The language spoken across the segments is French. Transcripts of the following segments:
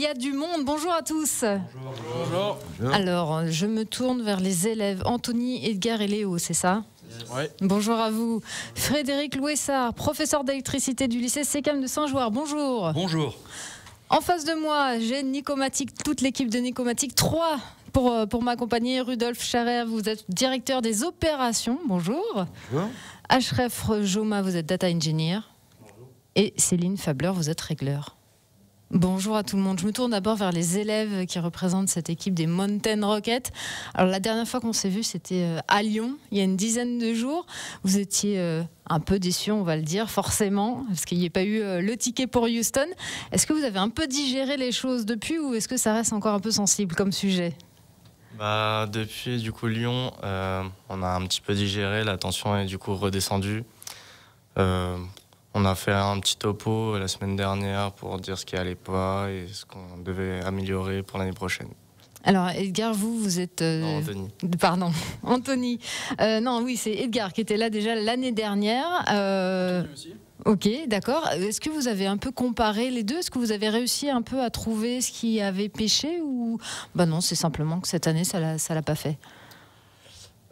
y a du monde. Bonjour à tous. Bonjour. Bonjour. Alors, je me tourne vers les élèves Anthony, Edgar et Léo, c'est ça? Ouais. Bonjour à vous. Frédéric Louessard, professeur d'électricité du lycée Sécam de Saint-Jouard. Bonjour. Bonjour. En face de moi, j'ai Nicomatic, toute l'équipe de Nicomatic. 3 pour m'accompagner. Rudolf Charrer, vous êtes directeur des opérations. Bonjour. Bonjour. Ashref Joma, vous êtes data engineer. Bonjour. Et Céline Fabler, vous êtes régleur. Bonjour à tout le monde. Je me tourne d'abord vers les élèves qui représentent cette équipe des Mountain Rockets. Alors la dernière fois qu'on s'est vu, c'était à Lyon, il y a une dizaine de jours. Vous étiez un peu déçus, on va le dire, forcément, parce qu'il n'y a pas eu le ticket pour Houston. Est-ce que vous avez un peu digéré les choses depuis ou est-ce que ça reste encore un peu sensible comme sujet ? Depuis du coup Lyon, on a un petit peu digéré, la tension est du coup redescendue. On a fait un petit topo la semaine dernière pour dire ce qui allait pas et ce qu'on devait améliorer pour l'année prochaine. Alors Edgar, vous êtes... Non, Anthony. Pardon, Anthony. Non, oui, c'est Edgar qui était là déjà l'année dernière. Anthony aussi. Ok, d'accord. Est-ce que vous avez un peu comparé les deux ? Est-ce que vous avez réussi un peu à trouver ce qui avait pêché ou non, c'est simplement que cette année ça l'a pas fait.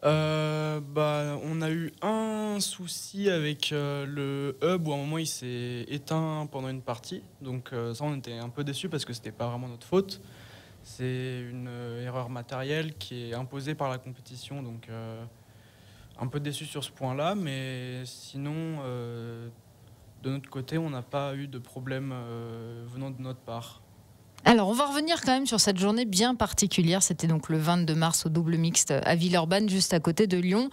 On a eu un souci avec le hub où à un moment il s'est éteint pendant une partie. Donc ça on était un peu déçus parce que c'était pas vraiment notre faute. C'est une erreur matérielle qui est imposée par la compétition. Donc un peu déçus sur ce point-là. Mais sinon, de notre côté, on n'a pas eu de problème venant de notre part. Alors, on va revenir quand même sur cette journée bien particulière. C'était donc le 22 mars au double mixte à Villeurbanne, juste à côté de Lyon.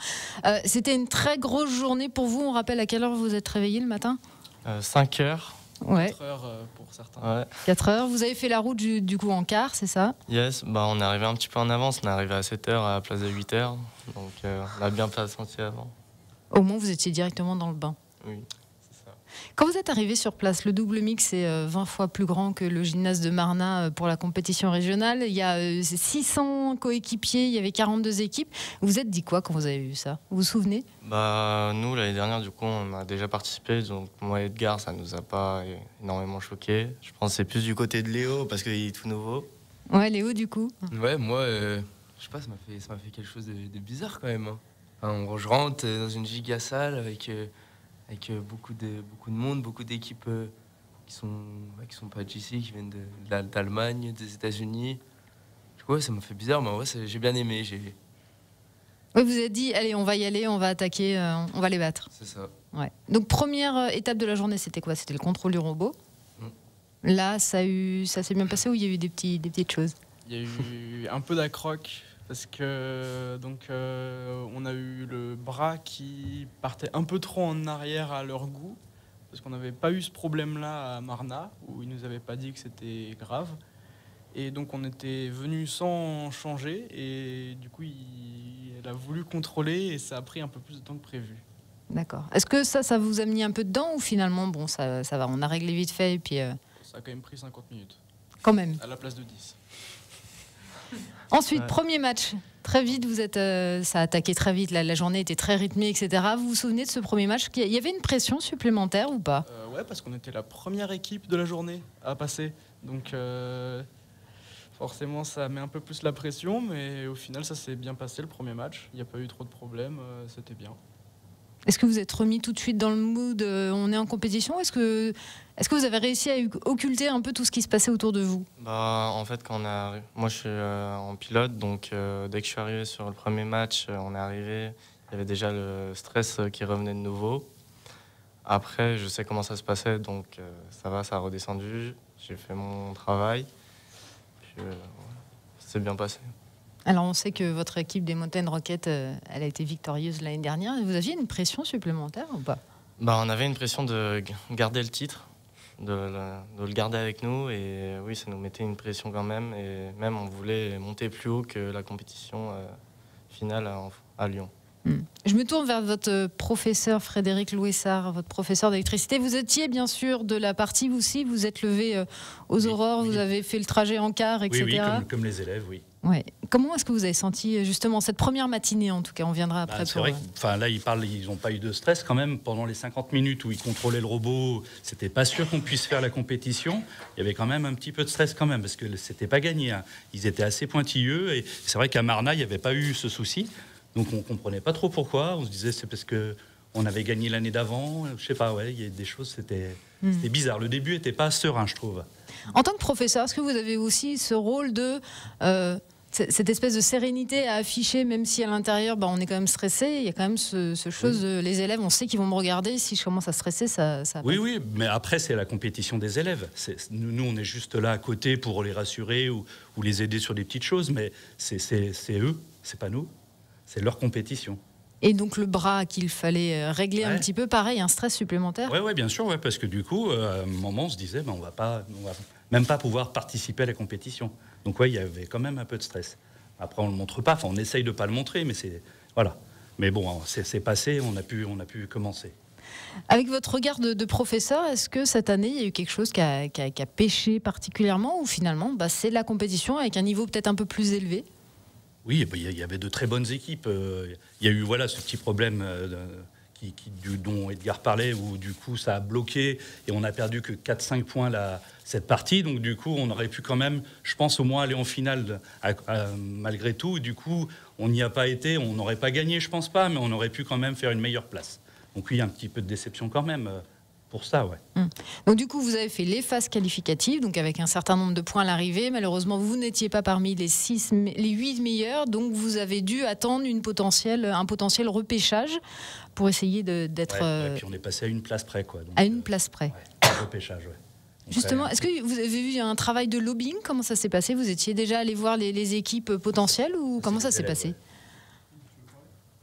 C'était une très grosse journée pour vous. On rappelle à quelle heure vous êtes réveillé le matin ? 5 heures. Ouais. 4 heures pour certains. Ouais. 4 heures. Vous avez fait la route du coup en quart, c'est ça ? Yes, on est arrivé un petit peu en avance, on est arrivé à 7 heures à la place de 8 heures. Donc on a bien patienté avant. Au moins, vous étiez directement dans le bain. Oui, c'est ça. Quand vous êtes arrivé sur place, le double mix est 20 fois plus grand que le gymnase de Marna pour la compétition régionale. Il y a 600 coéquipiers, il y avait 42 équipes. Vous vous êtes dit quoi quand vous avez vu ça ? Vous vous souvenez ? Nous, l'année dernière, du coup, on a déjà participé. Donc, moi et Edgar, ça nous a pas énormément choqué. Je pense que c'est plus du côté de Léo, parce qu'il est tout nouveau. Ouais, Léo, du coup. Ouais, moi, je sais pas, ça m'a fait quelque chose de bizarre quand même. Hein. Enfin, je rentre dans une giga salle avec beaucoup de monde, beaucoup d'équipes qui sont pas d'ici, qui viennent d'Allemagne, des États-Unis. Du coup, ouais, ça m'a fait bizarre, mais ouais, j'ai bien aimé. Oui, vous avez dit, allez, on va y aller, on va attaquer, on va les battre. C'est ça. Ouais. Donc, première étape de la journée, c'était quoi ? C'était le contrôle du robot. Là, ça s'est bien passé ou il y a eu des petites choses ? Il y a eu un peu d'accroc parce que on a eu le bras qui partait un peu trop en arrière à leur goût parce qu'on n'avait pas eu ce problème-là à Marna où ils nous avaient pas dit que c'était grave et donc on était venu sans changer et du coup elle a voulu contrôler et ça a pris un peu plus de temps que prévu. D'accord. Est-ce que ça vous a mis un peu dedans ou finalement, bon, ça va, on a réglé vite fait et puis Ça a quand même pris 50 minutes quand même. à la place de 10. Ensuite, Ouais. premier match. Très vite, ça a attaqué très vite. La journée était très rythmée, etc. Vous vous souvenez de ce premier match ? Il y avait une pression supplémentaire ou pas ? Ouais, parce qu'on était la première équipe de la journée à passer. Donc forcément, ça met un peu plus la pression, mais au final, ça s'est bien passé le premier match. Il n'y a pas eu trop de problèmes, c'était bien. Est-ce que vous êtes remis tout de suite dans le mood on est en compétition ? Est-ce que vous avez réussi à occulter un peu tout ce qui se passait autour de vous ? En fait, moi je suis en pilote, donc dès que je suis arrivé sur le premier match, on est arrivé, il y avait déjà le stress qui revenait de nouveau. Après, je sais comment ça se passait, donc ça va, ça a redescendu. J'ai fait mon travail, puis c'est bien passé. Alors, on sait que votre équipe des Mountain Rockets, elle a été victorieuse l'année dernière. Vous aviez une pression supplémentaire ou pas ? On avait une pression de garder le titre, de le garder avec nous, et oui, ça nous mettait une pression quand même, et même on voulait monter plus haut que la compétition finale à Lyon. Je me tourne vers votre professeur Frédéric Louessard, votre professeur d'électricité. Vous étiez bien sûr de la partie, vous aussi, vous êtes levé aux aurores, vous avez fait le trajet en car, etc. Oui, comme les élèves, oui. Ouais. Comment est-ce que vous avez senti justement cette première matinée, en tout cas? On viendra après. C'est vrai que, là, ils n'ont pas eu de stress quand même pendant les 50 minutes où ils contrôlaient le robot. C'était pas sûr qu'on puisse faire la compétition. Il y avait quand même un petit peu de stress quand même parce que c'était pas gagné. Hein. Ils étaient assez pointilleux et c'est vrai qu'à Marna, il n'y avait pas eu ce souci. Donc on comprenait pas trop pourquoi. On se disait c'est parce que on avait gagné l'année d'avant. Je sais pas, il y a des choses, c'était bizarre. Le début était pas serein, je trouve. En tant que professeur, est-ce que vous avez aussi ce rôle de cette espèce de sérénité à afficher, même si à l'intérieur, on est quand même stressé. Il y a quand même ce chose de les élèves, on sait qu'ils vont me regarder. Si je commence à stresser, ça Oui, mais après, c'est la compétition des élèves. Nous, on est juste là à côté pour les rassurer ou les aider sur des petites choses, mais c'est eux, c'est pas nous. C'est leur compétition. Et donc le bras qu'il fallait régler un petit peu, pareil, un stress supplémentaire. Oui, bien sûr, parce que du coup, à un moment, on se disait, on va même pas pouvoir participer à la compétition. Donc il y avait quand même un peu de stress. Après, on le montre pas, on essaye de pas le montrer, mais voilà. Mais bon, c'est passé, on a pu commencer. Avec votre regard de professeur, est-ce que cette année, il y a eu quelque chose qui a pêché particulièrement, ou finalement, c'est la compétition avec un niveau peut-être un peu plus élevé? Oui, il y avait de très bonnes équipes. Il y a eu ce petit problème dont Edgar parlait, où du coup ça a bloqué et on a perdu que 4-5 points cette partie. Donc du coup, on aurait pu quand même, je pense, au moins aller en finale malgré tout. Et du coup, on n'y a pas été, on n'aurait pas gagné, je pense pas, mais on aurait pu quand même faire une meilleure place. Donc oui, un petit peu de déception quand même. Pour ça, ouais. Donc du coup, vous avez fait les phases qualificatives, donc avec un certain nombre de points à l'arrivée. Malheureusement, vous n'étiez pas parmi les 8 meilleurs, donc vous avez dû attendre un potentiel repêchage pour essayer d'être... Et puis on est passé à une place près, quoi. Donc, à une place près. Repêchage, ouais. Donc, justement, est-ce que vous avez vu un travail de lobbying? Comment ça s'est passé? Vous étiez déjà allé voir les équipes potentielles ou comment ça s'est passé?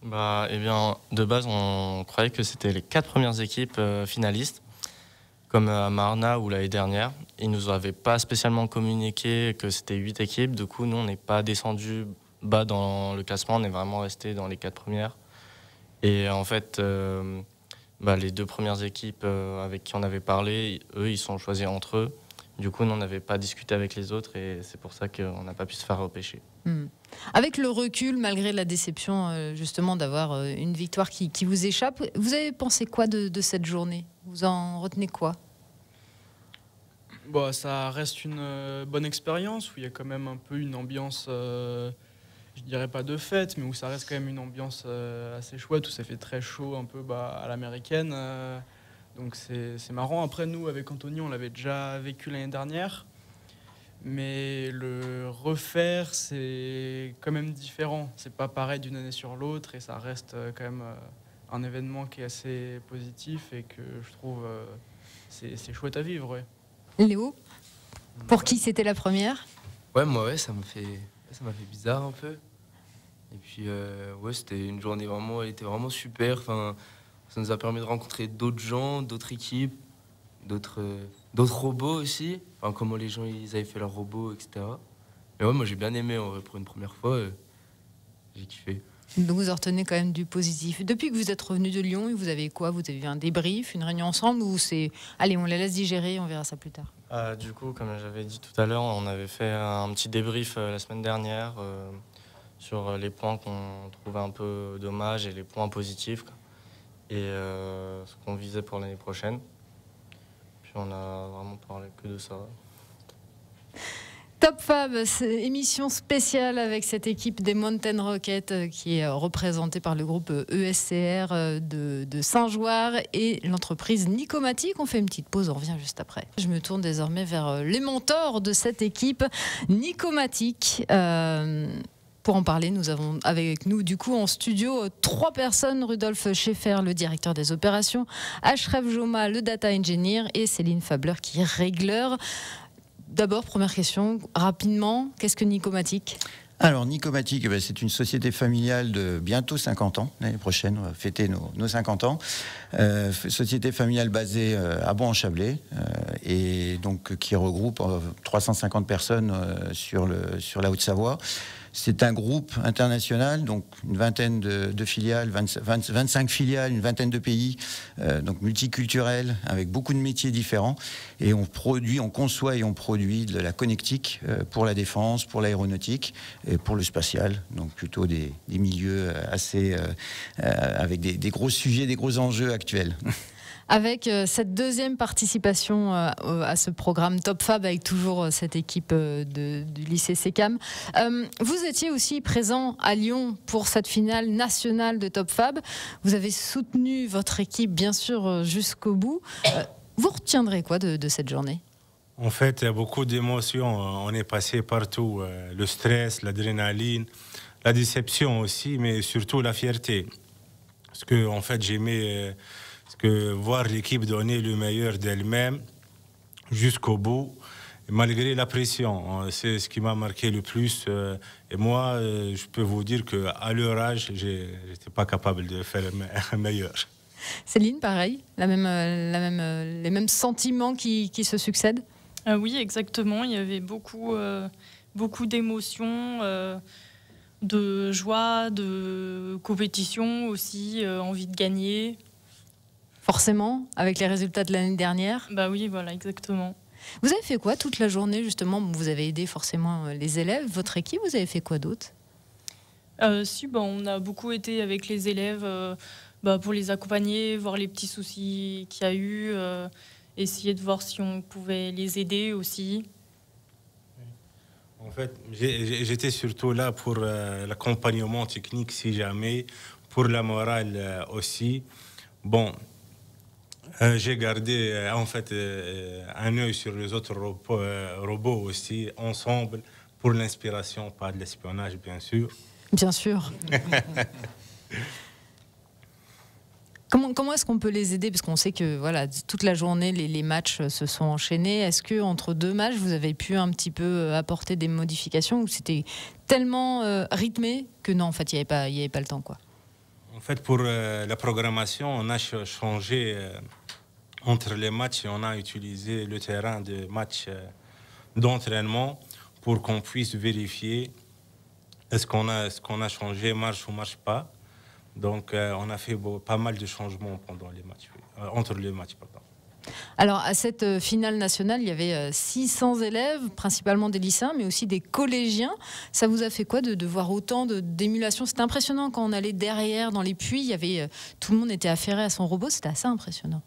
Eh bien, de base, on croyait que c'était les 4 premières équipes finalistes, comme à Marna ou l'année dernière. Ils ne nous avaient pas spécialement communiqué que c'était 8 équipes. Du coup, nous, on n'est pas descendu bas dans le classement. On est vraiment resté dans les 4 premières. Et en fait, les 2 premières équipes avec qui on avait parlé, eux, ils sont choisis entre eux. Du coup, nous, on n'avait pas discuté avec les autres et c'est pour ça qu'on n'a pas pu se faire repêcher. Avec le recul, malgré la déception justement d'avoir une victoire qui vous échappe, vous avez pensé quoi de cette journée? Vous en retenez quoi? Ça reste une bonne expérience où il y a quand même un peu une ambiance, je dirais pas de fête, mais où ça reste quand même une ambiance assez chouette, où ça fait très chaud un peu à l'américaine. Donc c'est marrant. Après, nous, avec Anthony, on l'avait déjà vécu l'année dernière. Mais le refaire, c'est quand même différent. C'est pas pareil d'une année sur l'autre et ça reste quand même un événement qui est assez positif et que je trouve c'est chouette à vivre. Ouais. Léo, pour qui c'était la première? Moi, ça m'a fait bizarre un peu. Et puis, c'était une journée elle était vraiment super. Enfin, ça nous a permis de rencontrer d'autres gens, d'autres équipes, d'autres robots aussi. Enfin, comment les gens ils avaient fait leurs robots, etc. Mais moi j'ai bien aimé en vrai, pour une première fois. J'ai kiffé. Donc vous en retenez quand même du positif. Depuis que vous êtes revenu de Lyon, vous avez quoi? Vous avez eu un débrief, une réunion ensemble ou c'est allez, on la laisse digérer, on verra ça plus tard? Du coup, comme j'avais dit tout à l'heure, on avait fait un petit débrief la semaine dernière sur les points qu'on trouvait un peu dommages et les points positifs et ce qu'on visait pour l'année prochaine. On a vraiment parlé que de ça. Top Fab, émission spéciale avec cette équipe des Mountain Rockets qui est représentée par le groupe ESCR de Saint-Jouard et l'entreprise Nicomatic. On fait une petite pause, on revient juste après. Je me tourne désormais vers les mentors de cette équipe, Nicomatic. Pour en parler, nous avons avec nous du coup en studio 3 personnes, Rudolf Schaeffer, le directeur des opérations, Ashraf Joma, le data engineer et Céline Fabler qui est régleur. D'abord, première question, rapidement, qu'est-ce que Nicomatic? Alors Nicomatic, c'est une société familiale de bientôt 50 ans. L'année prochaine, on va fêter nos 50 ans. Société familiale basée à Bon-en-Chablais et donc qui regroupe 350 personnes sur la Haute-Savoie. C'est un groupe international, donc une vingtaine de filiales, 25 filiales, une vingtaine de pays, donc multiculturel, avec beaucoup de métiers différents. Et on conçoit et on produit de la connectique pour la défense, pour l'aéronautique et pour le spatial. Donc plutôt des milieux assez avec des gros sujets, des gros enjeux actuels. Avec cette deuxième participation à ce programme Top Fab, avec toujours cette équipe du lycée SECAM. Vous étiez aussi présent à Lyon pour cette finale nationale de Top Fab. Vous avez soutenu votre équipe, bien sûr, jusqu'au bout. Vous retiendrez quoi de cette journée ? En fait, il y a beaucoup d'émotions. On est passé partout. Le stress, l'adrénaline, la déception aussi, mais surtout la fierté. Parce que, en fait, j'aimais... que voir l'équipe donner le meilleur d'elle-même jusqu'au bout, malgré la pression. C'est ce qui m'a marqué le plus. Et moi, je peux vous dire qu'à leur âge, je n'étais pas capable de faire meilleur. Céline, pareil, les mêmes sentiments qui se succèdent ? Oui, exactement. Il y avait beaucoup d'émotions, de joie, de compétition aussi, envie de gagner. Forcément, avec les résultats de l'année dernière. Bah oui, voilà, exactement. Vous avez fait quoi toute la journée, justement ? Vous avez aidé forcément les élèves, votre équipe. Vous avez fait quoi d'autre ? On a beaucoup été avec les élèves pour les accompagner, voir les petits soucis qu'il y a eu, essayer de voir si on pouvait les aider aussi. En fait, j'étais surtout là pour l'accompagnement technique, si jamais, pour la morale aussi. Bon, j'ai gardé en fait un œil sur les autres robots aussi, ensemble, pour l'inspiration, pas de l'espionnage, bien sûr. Bien sûr. Comment est-ce qu'on peut les aider ? Parce qu'on sait que voilà, toute la journée, les matchs se sont enchaînés. Est-ce qu'entre deux matchs, vous avez pu un petit peu apporter des modifications ou c'était tellement rythmé que non, en fait, il n'y avait pas le temps, quoi ? En fait, pour la programmation, on a changé entre les matchs et on a utilisé le terrain de match d'entraînement pour qu'on puisse vérifier est-ce qu'on a changé, marche ou marche pas. Donc, on a fait pas mal de changements pendant les matchs, entre les matchs. Pardon. Alors, à cette finale nationale, il y avait 600 élèves, principalement des lycéens, mais aussi des collégiens. Ça vous a fait quoi de voir autant d'émulation ? C'était impressionnant quand on allait derrière dans les puits. Tout le monde était affairé à son robot. C'était assez impressionnant.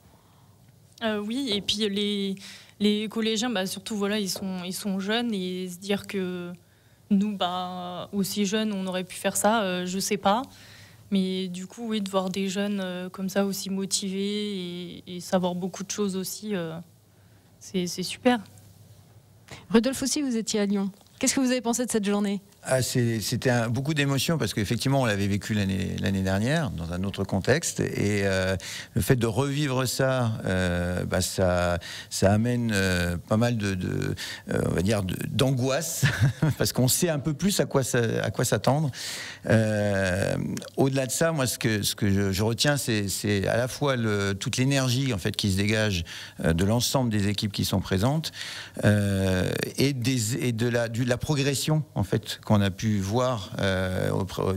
Oui, et puis les collégiens, surtout, voilà, ils sont jeunes et se dire que nous, aussi jeunes, on aurait pu faire ça, je sais pas. Mais du coup, oui, de voir des jeunes comme ça aussi motivés et savoir beaucoup de choses aussi, c'est super. Rudolf aussi, vous étiez à Lyon. Qu'est-ce que vous avez pensé de cette journée ? C'était beaucoup d'émotions parce qu'effectivement on l'avait vécu l'année dernière dans un autre contexte et le fait de revivre ça, ça amène pas mal on va dire d'angoisse parce qu'on sait un peu plus à quoi s'attendre. Au-delà de ça, moi ce que je retiens, c'est à la fois toute l'énergie en fait qui se dégage de l'ensemble des équipes qui sont présentes et de la progression en fait qu'on a pu voir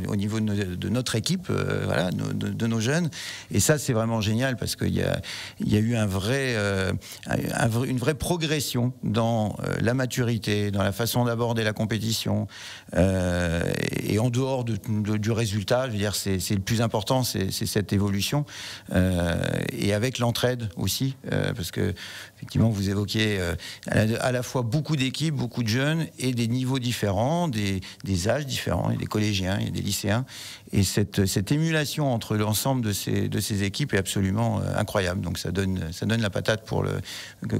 au niveau de notre équipe, de nos jeunes. Et ça, c'est vraiment génial parce qu'il y a eu une vraie progression dans la maturité, dans la façon d'aborder la compétition. Et en dehors du résultat, je veux dire, c'est le plus important, c'est cette évolution. Et avec l'entraide aussi, parce que effectivement, vous évoquiez à la fois beaucoup d'équipes, beaucoup de jeunes et des niveaux différents, des âges différents, il y a des collégiens, il y a des lycéens, et cette émulation entre l'ensemble de ces équipes est absolument incroyable. Donc ça donne la patate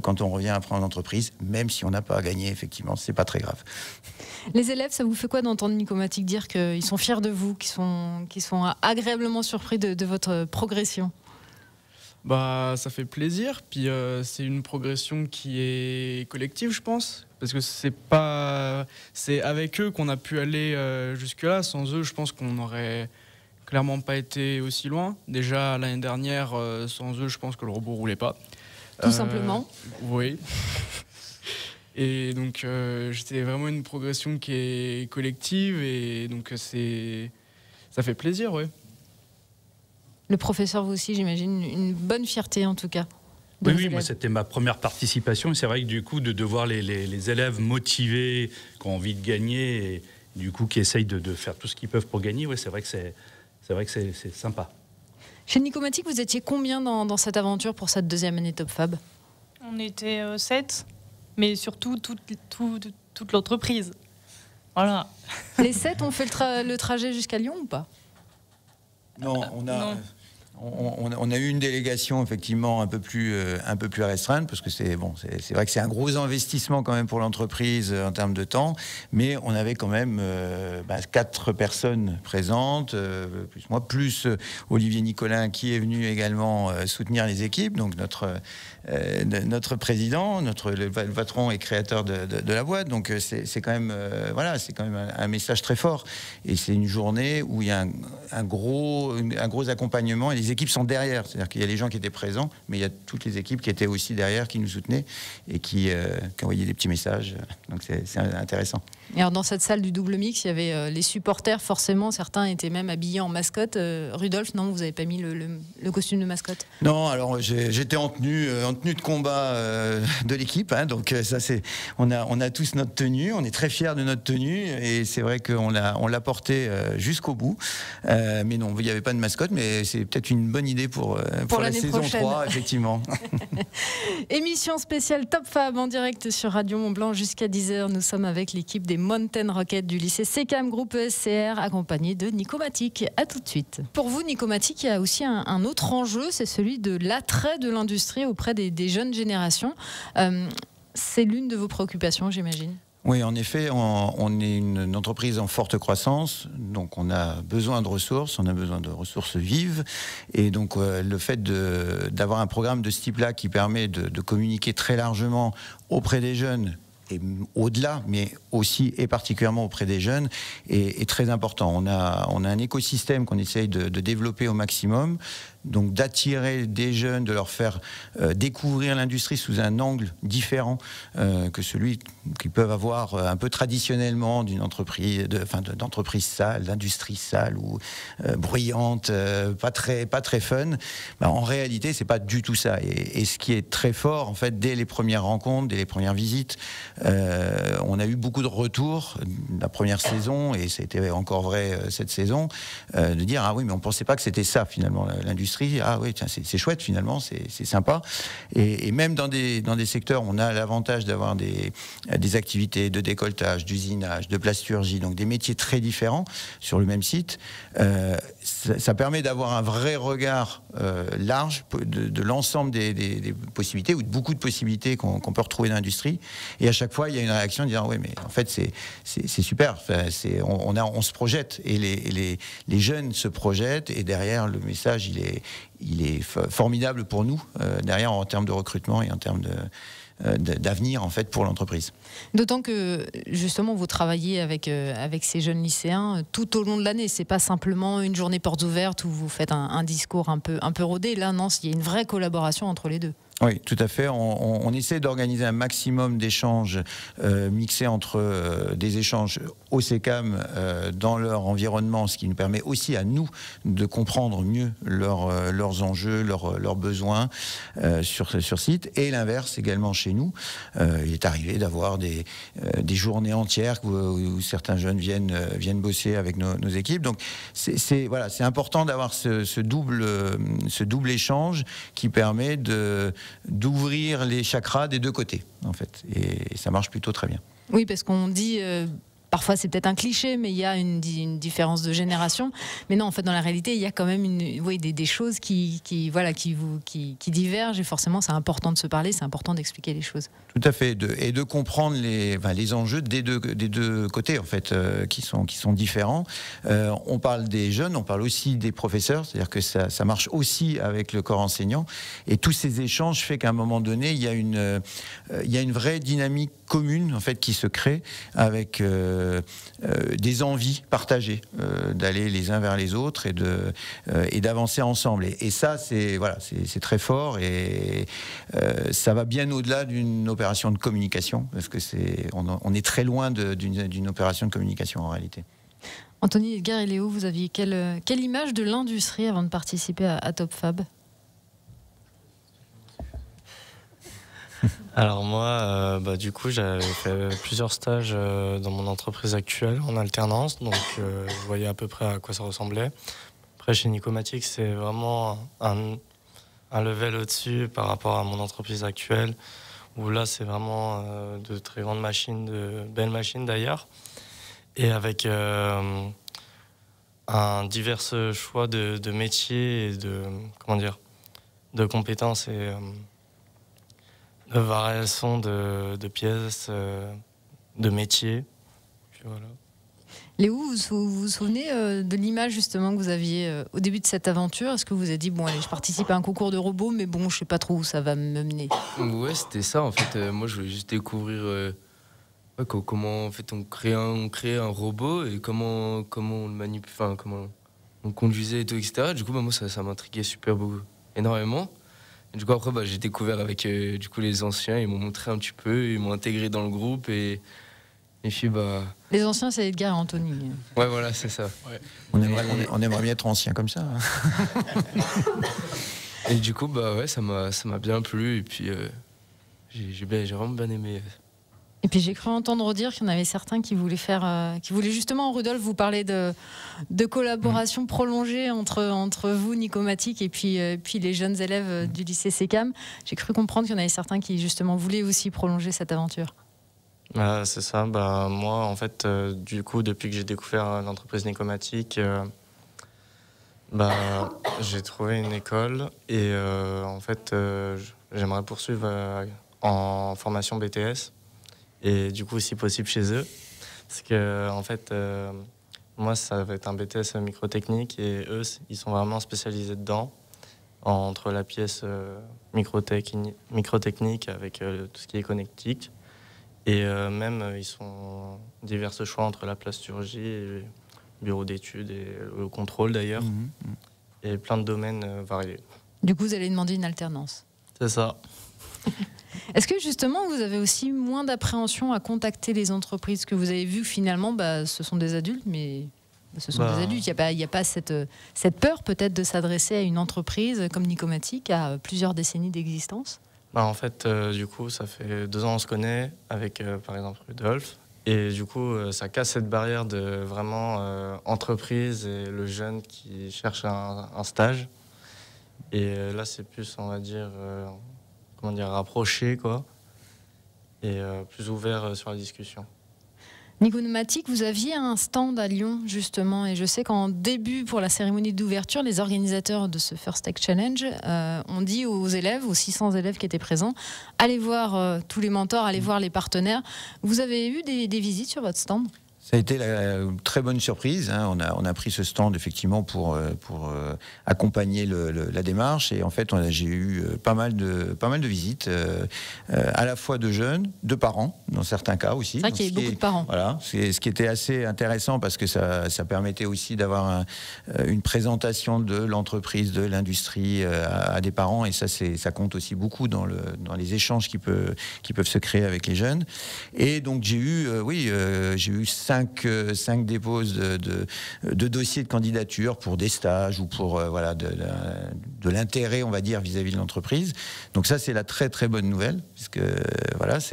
quand on revient après en entreprise, même si on n'a pas gagné, effectivement, c'est pas très grave. Les élèves, ça vous fait quoi d'entendre Nico Matic dire qu'ils sont fiers de vous, qu'ils sont agréablement surpris de votre progression ? Ça fait plaisir, puis c'est une progression qui est collective, je pense, parce que c'est avec eux qu'on a pu aller jusque-là. Sans eux, je pense qu'on n'aurait clairement pas été aussi loin. Déjà l'année dernière, sans eux, je pense que le robot roulait pas. Tout simplement. Oui. Et donc, c'était vraiment une progression qui est collective et donc ça fait plaisir, ouais. Le professeur, vous aussi, j'imagine, une bonne fierté en tout cas. Oui, moi c'était ma première participation. C'est vrai que du coup, de voir les élèves motivés, qui ont envie de gagner, et du coup qui essayent de faire tout ce qu'ils peuvent pour gagner, ouais, c'est vrai que c'est sympa. Chez Nicomatic, vous étiez combien dans cette aventure pour cette deuxième année Top Fab? On était 7, mais surtout toute l'entreprise. Voilà. Les 7 ont fait le trajet jusqu'à Lyon ou pas? Non, on a eu une délégation effectivement un peu plus restreinte, parce que c'est vrai que c'est un gros investissement quand même pour l'entreprise en termes de temps, mais on avait quand même 4 personnes présentes, plus moi, plus Olivier Nicolin qui est venu également soutenir les équipes, donc notre président, le patron et créateur de la boîte. Donc c'est quand même c'est quand même un message très fort, et c'est une journée où il y a un gros accompagnement, et les équipes sont derrière, c'est-à-dire qu'il y a les gens qui étaient présents, mais il y a toutes les équipes qui étaient aussi derrière, qui nous soutenaient et qui envoyaient des petits messages. Donc c'est intéressant. Et alors dans cette salle du double mix, il y avait les supporters, forcément, certains étaient même habillés en mascotte. Rudolf, non, vous n'avez pas mis le costume de mascotte? Non, alors j'étais en tenue de combat de l'équipe, hein, donc ça on a tous notre tenue, on est très fiers de notre tenue, et c'est vrai qu'on l'a portée jusqu'au bout, mais non, il n'y avait pas de mascotte, mais c'est peut-être une bonne idée pour la saison prochaine. 3, effectivement. Émission spéciale Top Fab en direct sur Radio Mont-Blanc jusqu'à 10h. Nous sommes avec l'équipe des Mountain Rockets du lycée SECAM Groupe ESCR, accompagnée de Nicomatic. À tout de suite. Pour vous, Nicomatic, il y a aussi un autre enjeu, c'est celui de l'attrait de l'industrie auprès des jeunes générations. C'est l'une de vos préoccupations, j'imagine. Oui, en effet, on est une entreprise en forte croissance, donc on a besoin de ressources, vives, et donc le fait d'avoir un programme de ce type-là qui permet de communiquer très largement auprès des jeunes, et au-delà, mais aussi et particulièrement auprès des jeunes, est très important. On a un écosystème qu'on essaye de développer au maximum, donc d'attirer des jeunes, de leur faire découvrir l'industrie sous un angle différent que celui qu'ils peuvent avoir un peu traditionnellement d'entreprise sale, d'industrie sale ou bruyante, pas très fun. En réalité, c'est pas du tout ça. Et ce qui est très fort, en fait, dès les premières rencontres, dès les premières visites, on a eu beaucoup de retours la première saison, et c'était encore vrai cette saison, de dire ah oui, mais on pensait pas que c'était ça finalement l'industrie. Ah oui, tiens, c'est chouette finalement, c'est sympa. Et même dans des secteurs, on a l'avantage d'avoir des activités de décolletage, d'usinage, de plasturgie, donc des métiers très différents sur le même site. Ça permet d'avoir un vrai regard large de l'ensemble des possibilités, ou de beaucoup de possibilités qu'on peut retrouver dans l'industrie. Et à chaque fois, il y a une réaction de dire oui, mais en fait c'est super. Enfin, on se projette, et les jeunes se projettent, et derrière le message il est formidable pour nous derrière, en termes de recrutement et en termes d'avenir en fait pour l'entreprise. D'autant que justement vous travaillez avec ces jeunes lycéens tout au long de l'année. C'est pas simplement une journée portes ouvertes où vous faites un discours un peu rodé. Là non, il y a une vraie collaboration entre les deux. Oui, tout à fait. On essaie d'organiser un maximum d'échanges mixés entre des échanges au SECAM dans leur environnement, ce qui nous permet aussi à nous de comprendre mieux leurs enjeux, leurs besoins sur site, et l'inverse également chez nous. Il est arrivé d'avoir des journées entières où certains jeunes viennent bosser avec nos équipes. Donc c'est important d'avoir ce double échange qui permet d'ouvrir les chakras des deux côtés, en fait. Et ça marche plutôt très bien. Oui, parce qu'on dit... Parfois, c'est peut-être un cliché, mais il y a une différence de génération. Mais non, en fait, dans la réalité, il y a quand même des choses qui divergent. Et forcément, c'est important de se parler, c'est important d'expliquer les choses. Tout à fait, et de comprendre les enjeux des deux côtés, en fait, qui sont différents. On parle des jeunes, on parle aussi des professeurs, c'est-à-dire que ça marche aussi avec le corps enseignant. Et tous ces échanges fait qu'à un moment donné, il y a une vraie dynamique commune, en fait, qui se crée avec des envies partagées, d'aller les uns vers les autres et d'avancer ensemble. Et ça, c'est très fort et ça va bien au-delà d'une opération de communication, parce que on est très loin d'une opération de communication en réalité. Anthony, Edgar et Léo, vous aviez quelle image de l'industrie avant de participer à Top Fab? Alors moi, du coup, j'avais fait plusieurs stages dans mon entreprise actuelle en alternance, donc je voyais à peu près à quoi ça ressemblait. Après, chez Nicomatic, c'est vraiment un level au-dessus par rapport à mon entreprise actuelle, où là, c'est vraiment de très grandes machines, de belles machines d'ailleurs, et avec un divers choix de métiers et de compétences et de variations de pièces, de métiers. Puis voilà. Léo, vous vous souvenez de l'image justement que vous aviez au début de cette aventure? Est-ce que vous avez dit, bon allez, je participe à un concours de robots, mais bon, je sais pas trop où ça va me mener? Ouais, c'était ça en fait. Moi, je voulais juste découvrir comment en fait on crée un robot et comment on le manipule, enfin comment on conduisait et tout, etc. Du coup, moi, ça m'intriguait énormément. Et du coup, après, j'ai découvert avec du coup les anciens. Ils m'ont montré un petit peu, ils m'ont intégré dans le groupe et puis Les anciens, c'est Edgar et Anthony. Ouais, voilà, c'est ça. Ouais. On aimerait bien être ancien comme ça. Hein. Et du coup, ouais, ça m'a bien plu et puis j'ai vraiment bien aimé. Et puis j'ai cru entendre dire qu'il y en avait certains qui voulaient justement, Rudolf, vous parler de collaboration prolongée entre vous, Nicomatic, et puis les jeunes élèves du lycée SECAM. J'ai cru comprendre qu'il y en avait certains qui justement voulaient aussi prolonger cette aventure. C'est ça. Moi, en fait, du coup, depuis que j'ai découvert l'entreprise Nicomatic, j'ai trouvé une école et en fait, j'aimerais poursuivre en formation BTS. Et du coup, si possible, chez eux. Parce que, en fait, moi, ça va être un BTS microtechnique et eux, ils sont vraiment spécialisés dedans, entre la pièce microtechnique avec tout ce qui est connectique. Et même, ils sont divers choix entre la plasturgie, et le bureau d'études et le contrôle d'ailleurs. Et plein de domaines variés. Du coup, vous allez demander une alternance. C'est ça. Est-ce que justement vous avez aussi moins d'appréhension à contacter les entreprises que vous avez vu que finalement ce sont des adultes, mais ce sont des adultes, il n'y a pas cette peur peut-être de s'adresser à une entreprise comme Nicomatic à plusieurs décennies d'existence? En fait, du coup, ça fait 2 ans on se connaît avec par exemple Rudolf, et du coup ça casse cette barrière de vraiment entreprise et le jeune qui cherche un stage. Et là c'est plus, on va dire, rapproché, quoi, et plus ouvert sur la discussion. Nicomatic, vous aviez un stand à Lyon, justement, et je sais qu'en début, pour la cérémonie d'ouverture, les organisateurs de ce First Tech Challenge ont dit aux élèves, aux 600 élèves qui étaient présents, allez voir tous les mentors, allez voir les partenaires. Vous avez eu des visites sur votre stand ? Ça a été la très bonne surprise. Hein. On a pris ce stand effectivement pour accompagner la démarche. Et en fait, j'ai eu pas mal de visites, à la fois de jeunes, de parents, dans certains cas aussi. C'est vrai qu'il y a beaucoup de parents. Voilà, c'est ce qui était assez intéressant parce que ça permettait aussi d'avoir une présentation de l'entreprise, de l'industrie à des parents. Et ça compte aussi beaucoup dans les échanges qui peuvent se créer avec les jeunes. Et donc j'ai eu 5 déposes de dossiers de candidature pour des stages ou pour de l'intérêt, on va dire, vis-à-vis de l'entreprise. Donc ça, c'est la très très bonne nouvelle, puisque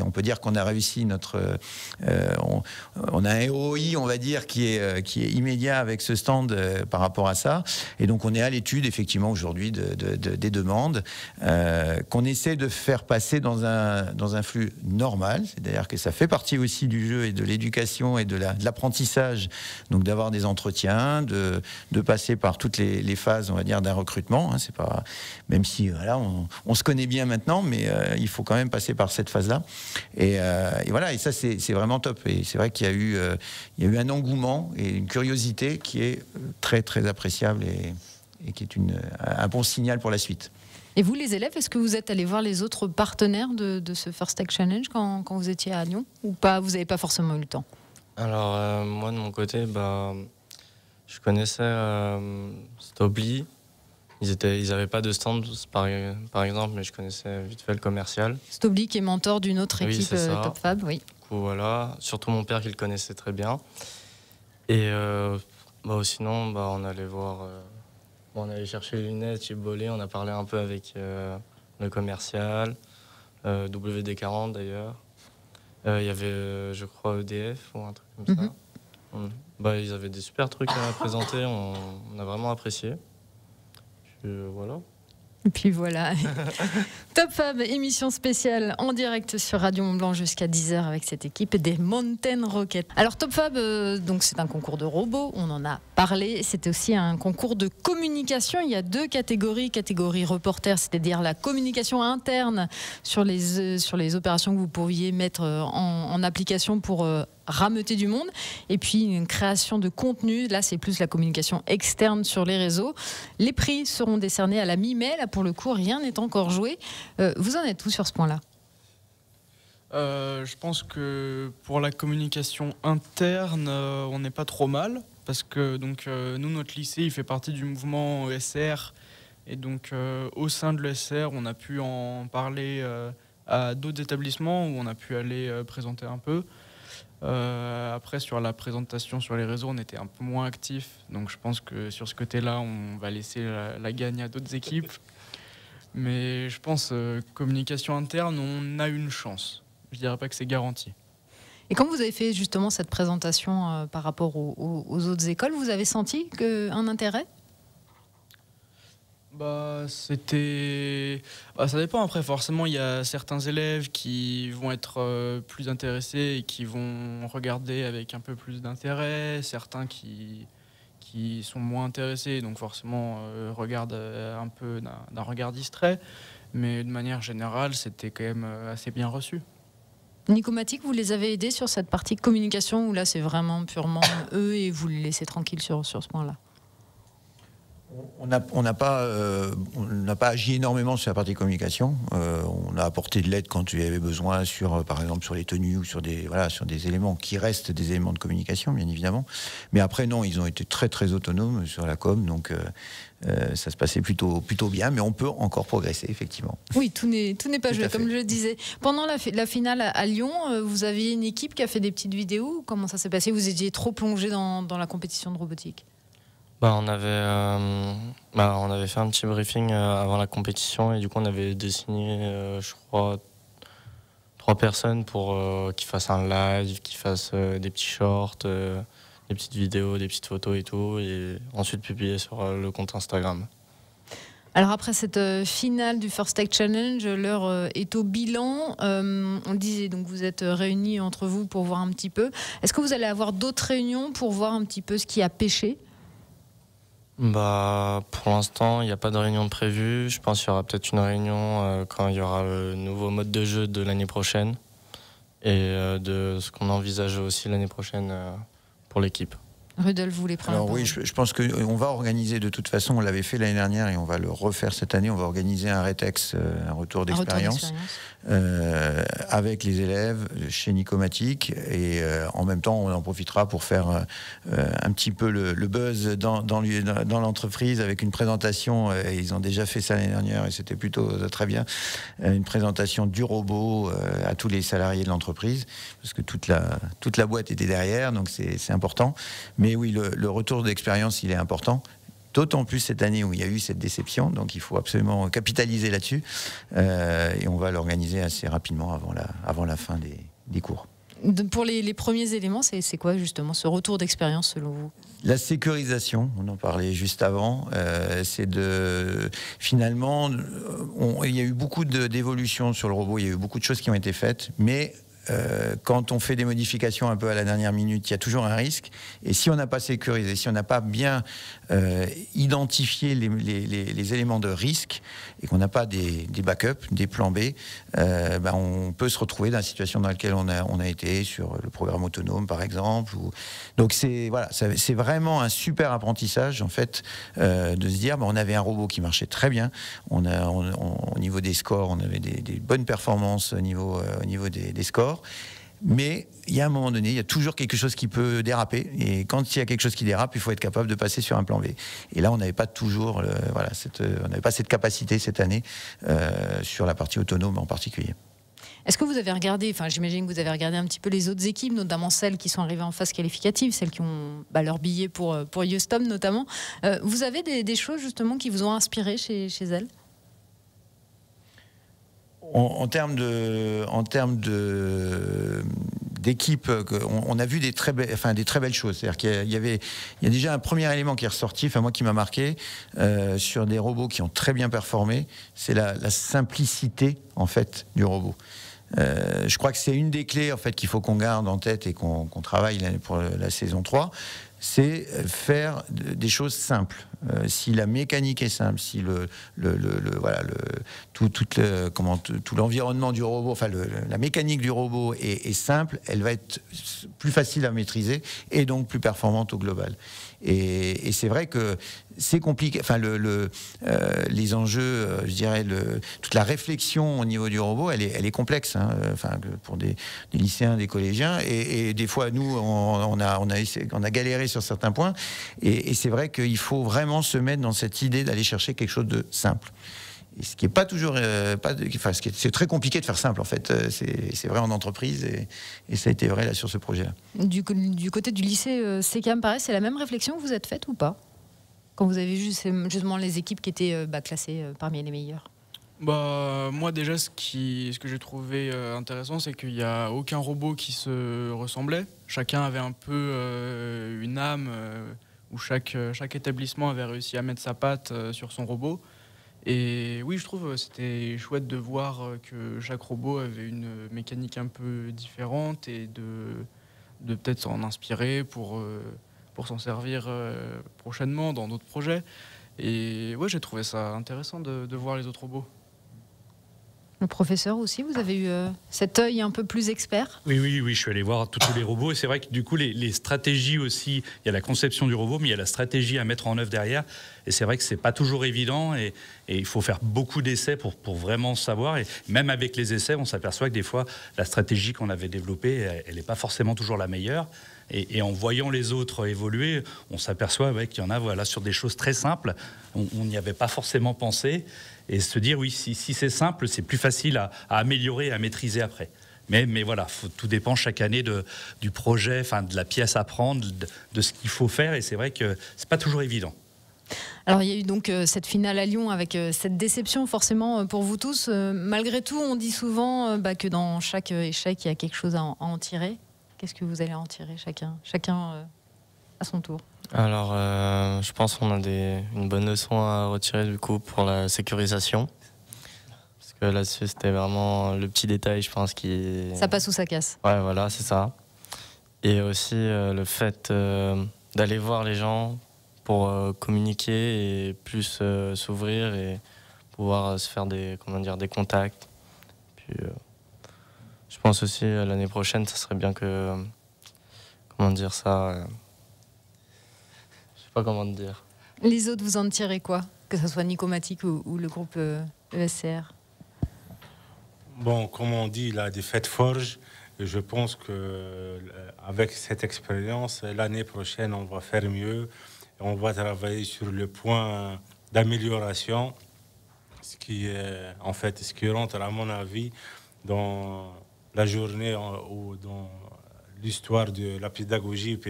on peut dire qu'on a réussi on a un ROI, on va dire, qui est immédiat avec ce stand par rapport à ça. Et donc on est à l'étude effectivement aujourd'hui des demandes qu'on essaie de faire passer dans un flux normal, c'est-à-dire que ça fait partie aussi du jeu et de l'éducation et de l'apprentissage, donc d'avoir des entretiens, de passer par toutes les phases, on va dire, d'un recrutement. Hein, c'est pas, même si on se connaît bien maintenant, mais il faut quand même passer par cette phase-là. Et voilà, et ça c'est vraiment top. Et c'est vrai qu'il y a eu un engouement et une curiosité qui est très très appréciable et qui est un bon signal pour la suite. Et vous, les élèves, est-ce que vous êtes allés voir les autres partenaires de ce First Tech Challenge quand vous étiez à Lyon, ou pas? Vous n'avez pas forcément eu le temps? Alors, moi, de mon côté, je connaissais Stobli. Ils n'avaient pas de stand, par exemple, mais je connaissais vite fait le commercial. Stobli qui est mentor d'une autre Oui, équipe c'est ça. Top Fab, oui. Du coup, voilà. Surtout mon père qui le connaissait très bien. Et sinon, on allait voir... on allait chercher les lunettes chez Bollé. On a parlé un peu avec le commercial, WD-40 d'ailleurs. Il y avait, je crois, EDF ou un truc comme ça. Ils avaient des super trucs à présenter. On a vraiment apprécié. Voilà. Et puis voilà. Top Fab, émission spéciale en direct sur Radio Mont-Blanc jusqu'à 10h avec cette équipe des Mountain Rockets. Alors Top Fab, donc c'est un concours de robots, on en a parlé. C'était aussi un concours de communication. Il y a 2 catégories. Catégorie reporter, c'est-à-dire la communication interne sur les opérations que vous pourriez mettre en application pour rameuter du monde, et puis une création de contenu, là c'est plus la communication externe sur les réseaux. Les prix seront décernés à la mi-mai, là pour le coup rien n'est encore joué. Vous en êtes où sur ce point-là? Je pense que pour la communication interne, on n'est pas trop mal, parce que nous, notre lycée, il fait partie du mouvement ESR, et donc au sein de l'ESR, on a pu en parler à d'autres établissements où on a pu aller présenter un peu. Après, sur la présentation sur les réseaux, on était un peu moins actifs. Donc je pense que sur ce côté-là, on va laisser la gagne à d'autres équipes. Mais je pense communication interne, on a une chance. Je dirais pas que c'est garanti. Et quand vous avez fait justement cette présentation par rapport aux autres écoles, vous avez senti un intérêt ? Ça dépend. Après, forcément, il y a certains élèves qui vont être plus intéressés et qui vont regarder avec un peu plus d'intérêt. Certains qui sont moins intéressés, donc forcément regardent un peu d'un regard distrait. Mais de manière générale, c'était quand même assez bien reçu. Nicomatique, vous les avez aidés sur cette partie communication, ou là c'est vraiment purement eux et vous les laissez tranquilles sur ce point-là? On n'a pas agi énormément sur la partie communication. On a apporté de l'aide quand il y avait besoin, par exemple sur les tenues ou sur des éléments qui restent des éléments de communication, bien évidemment. Mais après, non, ils ont été très très autonomes sur la com, donc ça se passait plutôt bien. Mais on peut encore progresser, effectivement. Oui, tout n'est pas joué, comme je le disais. Pendant la finale à Lyon, vous aviez une équipe qui a fait des petites vidéos. Comment ça s'est passé? Vous étiez trop plongé dans la compétition de robotique? On avait fait un petit briefing avant la compétition et du coup on avait désigné, je crois, 3 personnes pour qu'ils fassent un live, qu'ils fassent des petits shorts, des petites vidéos, des petites photos et tout, et ensuite publier sur le compte Instagram. Alors après cette finale du First Tech Challenge, l'heure est au bilan. On le disait, donc vous êtes réunis entre vous pour voir un petit peu. Est-ce que vous allez avoir d'autres réunions pour voir un petit peu ce qui a pêché ? Pour l'instant, il n'y a pas de réunion prévue. Je pense qu'il y aura peut-être une réunion quand il y aura le nouveau mode de jeu de l'année prochaine et de ce qu'on envisage aussi l'année prochaine pour l'équipe. Rudolf, vous voulez prendre la parole? Oui, je pense qu'on va organiser, de toute façon, on l'avait fait l'année dernière et on va le refaire cette année. On va organiser un Retex, un retour d'expérience, avec les élèves chez Nicomatique, et en même temps, on en profitera pour faire un petit peu le buzz dans l'entreprise avec une présentation. Ils ont déjà fait ça l'année dernière et c'était plutôt très bien. Une présentation du robot à tous les salariés de l'entreprise, parce que toute la boîte était derrière, donc c'est important. Mais oui, le retour d'expérience, il est important. D'autant plus cette année où il y a eu cette déception, donc il faut absolument capitaliser là-dessus. Et on va l'organiser assez rapidement avant la fin des cours. Pour les premiers éléments, c'est quoi justement ce retour d'expérience selon vous? La sécurisation, on en parlait juste avant, finalement, il y a eu beaucoup d'évolutions sur le robot, il y a eu beaucoup de choses qui ont été faites, mais quand on fait des modifications un peu à la dernière minute, il y a toujours un risque. Et si on n'a pas sécurisé, si on n'a pas bien identifié les éléments de risque et qu'on n'a pas des backups, des plans B, on peut se retrouver dans la situation dans laquelle on a été sur le programme autonome, par exemple. Donc c'est vraiment un super apprentissage, en fait, de se dire, on avait un robot qui marchait très bien. Au niveau des scores, on avait des bonnes performances au niveau des scores. Mais il y a un moment donné, il y a toujours quelque chose qui peut déraper. Et quand il y a quelque chose qui dérape, il faut être capable de passer sur un plan B. Et là, on n'avait pas toujours, on n'avait pas cette capacité cette année sur la partie autonome en particulier. Est-ce que vous avez regardé, enfin j'imagine que vous avez regardé un petit peu les autres équipes, notamment celles qui sont arrivées en phase qualificative, celles qui ont leur billet pour Eustom notamment. Vous avez des choses justement qui vous ont inspiré chez elles? En termes d'équipe, on a vu des très belles choses. C'est-à-dire qu'il y a déjà un premier élément qui est ressorti, enfin moi qui m'a marqué, sur des robots qui ont très bien performé, c'est la simplicité en fait du robot. Je crois que c'est une des clés en fait qu'il faut qu'on garde en tête et qu'on travaille pour la saison 3. C'est faire des choses simples. Si la mécanique est simple, si tout l'environnement du robot, enfin la mécanique du robot est simple, elle va être plus facile à maîtriser et donc plus performante au global. Et c'est vrai que c'est compliqué. Enfin, les enjeux, je dirais, toute la réflexion au niveau du robot, elle est complexe. Hein, pour des lycéens, des collégiens, et des fois, nous, on a galéré sur certains points. Et c'est vrai qu'il faut vraiment se mettre dans cette idée d'aller chercher quelque chose de simple. Et ce qui est pas toujours, c'est très compliqué de faire simple en fait. C'est vrai en entreprise et ça a été vrai là sur ce projet-là. Du côté du lycée SECAM, pareil, c'est la même réflexion que vous êtes faite ou pas quand vous avez vu justement les équipes qui étaient classées parmi les meilleures? Moi déjà, ce que j'ai trouvé intéressant, c'est qu'il n'y a aucun robot qui se ressemblait. Chacun avait un peu une âme où chaque établissement avait réussi à mettre sa patte sur son robot. Et oui, je trouve c'était chouette de voir que chaque robot avait une mécanique un peu différente et de peut-être s'en inspirer pour s'en servir prochainement dans d'autres projets. Et ouais, j'ai trouvé ça intéressant de voir les autres robots. Le professeur aussi, vous avez eu cet œil un peu plus expert? Oui, je suis allé voir tous les robots. Et c'est vrai que du coup, les stratégies aussi, il y a la conception du robot, mais il y a la stratégie à mettre en œuvre derrière. Et c'est vrai que c'est pas toujours évident et il faut faire beaucoup d'essais pour vraiment savoir. Et même avec les essais, on s'aperçoit que des fois, la stratégie qu'on avait développée, elle n'est pas forcément toujours la meilleure. Et en voyant les autres évoluer, on s'aperçoit qu'il y en a sur des choses très simples. On n'y avait pas forcément pensé. Et se dire, oui, si c'est simple, c'est plus facile à améliorer, à maîtriser après. Mais voilà, tout dépend chaque année du projet, de la pièce à prendre, de ce qu'il faut faire. Et c'est vrai que c'est pas toujours évident. Alors il y a eu donc cette finale à Lyon avec cette déception forcément pour vous tous. Malgré tout, on dit souvent que dans chaque échec, il y a quelque chose à en tirer. Qu'est-ce que vous allez en tirer chacun à son tour? Alors, je pense qu'on a une bonne leçon à retirer du coup pour la sécurisation. Parce que là-dessus, c'était vraiment le petit détail, je pense, qui... Ça passe ou ça casse. Ouais, voilà, c'est ça. Et aussi le fait d'aller voir les gens pour communiquer et plus s'ouvrir et pouvoir se faire des contacts. Puis, je pense aussi l'année prochaine, ça serait bien que... Comment dire ça je sais pas comment te dire. Les autres, vous en tirez quoi? Que ce soit Nicomatic ou le groupe ESCR? Bon, comme on dit, la défaite forge. Je pense qu'avec cette expérience, l'année prochaine, on va faire mieux. On va travailler sur le point d'amélioration, ce qui rentre, à mon avis, dans la journée ou dans l'histoire de la pédagogique.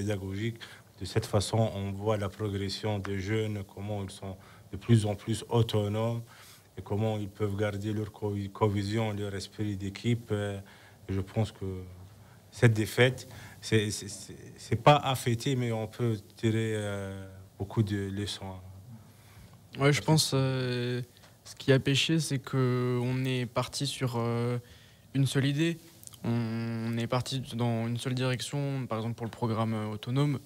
De cette façon, on voit la progression des jeunes, comment ils sont de plus en plus autonomes et comment ils peuvent garder leur cohésion, leur esprit d'équipe. Et je pense que cette défaite, c'est pas à fêter, mais on peut tirer beaucoup de leçons. Ouais, je pense ce qui a pêché, c'est qu'on est parti sur une seule idée. On est parti dans une seule direction, par exemple pour le programme autonome.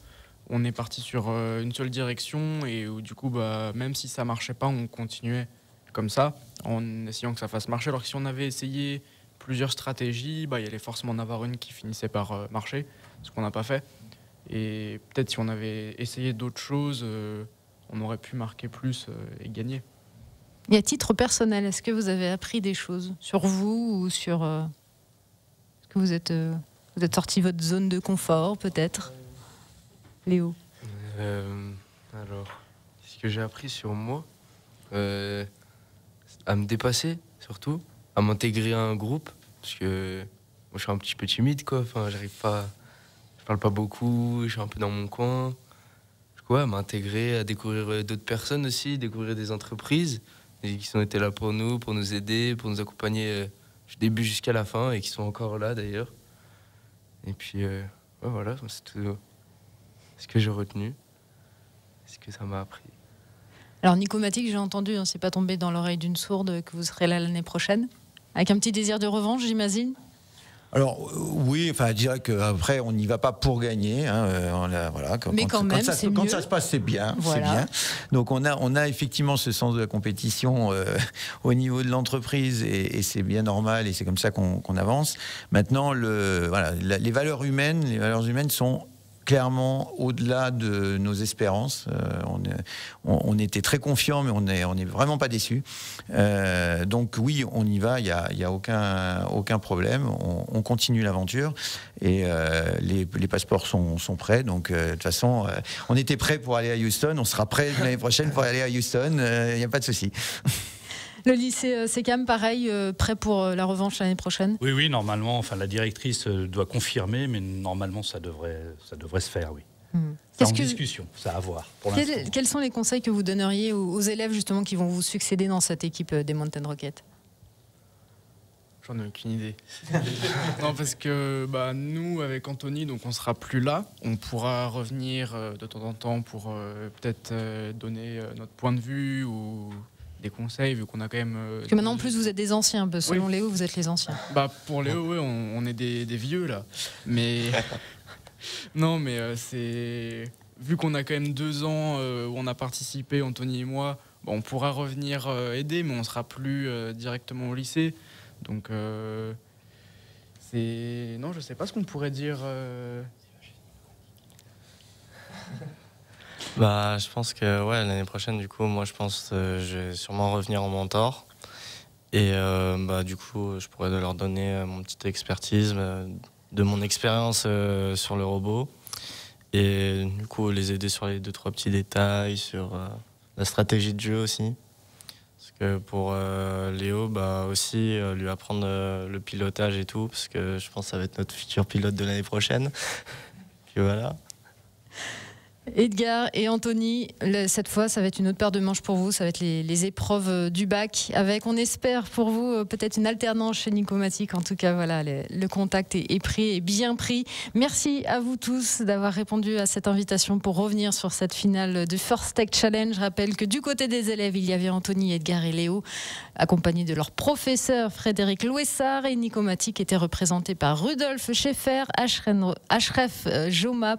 On est parti sur une seule direction et où, du coup, même si ça marchait pas, on continuait comme ça, en essayant que ça fasse marcher. Alors que si on avait essayé plusieurs stratégies, il y allait forcément en avoir une qui finissait par marcher, ce qu'on n'a pas fait. Et peut-être si on avait essayé d'autres choses, on aurait pu marquer plus et gagner. Et à titre personnel, est-ce que vous avez appris des choses sur vous ou sur ce que vous êtes Vous êtes sorti de votre zone de confort, peut-être? Léo? Alors, ce que j'ai appris sur moi, à me dépasser, surtout, à m'intégrer à un groupe, parce que moi, je suis un petit peu timide, quoi. Enfin, je parle pas beaucoup, je suis un peu dans mon coin. À m'intégrer, à découvrir d'autres personnes aussi, découvrir des entreprises qui ont été là pour nous aider, pour nous accompagner du début jusqu'à la fin et qui sont encore là d'ailleurs. Et puis voilà, c'est tout ce que j'ai retenu, ce que ça m'a appris. Alors Nicomatic, j'ai entendu, c'est pas tombé dans l'oreille d'une sourde que vous serez là l'année prochaine, avec un petit désir de revanche, j'imagine. Alors oui, enfin, je dirais qu'après on n'y va pas pour gagner. Voilà. Mais quand même, ça se passe, c'est bien, voilà. C'est bien. Donc on a effectivement ce sens de la compétition au niveau de l'entreprise et c'est bien normal et c'est comme ça qu'on avance. Maintenant, les valeurs humaines sont clairement au-delà de nos espérances. On était très confiants, mais on est vraiment pas déçus. Donc oui, on y va, il y a aucun problème. On continue l'aventure et les passeports sont prêts. Donc de toute façon, on était prêts pour aller à Houston, on sera prêts l'année prochaine pour aller à Houston. Il n'y a pas de souci. Le lycée Secam, pareil, prêt pour la revanche l'année prochaine? Oui, normalement, enfin, la directrice doit confirmer, mais normalement, ça devrait se faire, oui. C'est en discussion, ça à voir. Quels sont les conseils que vous donneriez aux élèves justement qui vont vous succéder dans cette équipe des Mountain Rockets? J'en ai aucune idée. Non, parce que nous, avec Anthony, donc on sera plus là. On pourra revenir de temps en temps pour peut-être donner notre point de vue ou des conseils, vu qu'on a quand même... Parce que maintenant, en plus, vous êtes des anciens, selon Léo, vous êtes les anciens. Pour Léo, oui, on est des vieux, là. Mais... non, mais c'est... Vu qu'on a quand même 2 ans où on a participé, Anthony et moi, on pourra revenir aider, mais on sera plus directement au lycée. Donc, c'est... Non, je sais pas ce qu'on pourrait dire... Je pense que l'année prochaine, du coup, moi je pense que je vais sûrement revenir en mentor. Et du coup, je pourrais leur donner mon petite expertise, de mon expérience sur le robot. Et du coup, les aider sur les 2-3 petits détails, sur la stratégie de jeu aussi. Parce que pour Léo, aussi lui apprendre le pilotage et tout, parce que je pense que ça va être notre futur pilote de l'année prochaine. Puis voilà. Edgar et Anthony, cette fois, ça va être une autre paire de manches pour vous. Ça va être les épreuves du bac avec, on espère pour vous, peut-être une alternance chez Nicomatic. En tout cas, voilà, le contact est pris et bien pris. Merci à vous tous d'avoir répondu à cette invitation pour revenir sur cette finale du First Tech Challenge. Je rappelle que du côté des élèves, il y avait Anthony, Edgar et Léo, accompagnés de leur professeur Frédéric Louessard, et Nicomatic était représenté par Rudolf Schaeffer, Ashref Joma,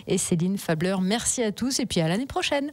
et Céline Fabler. Merci à tous et puis à l'année prochaine.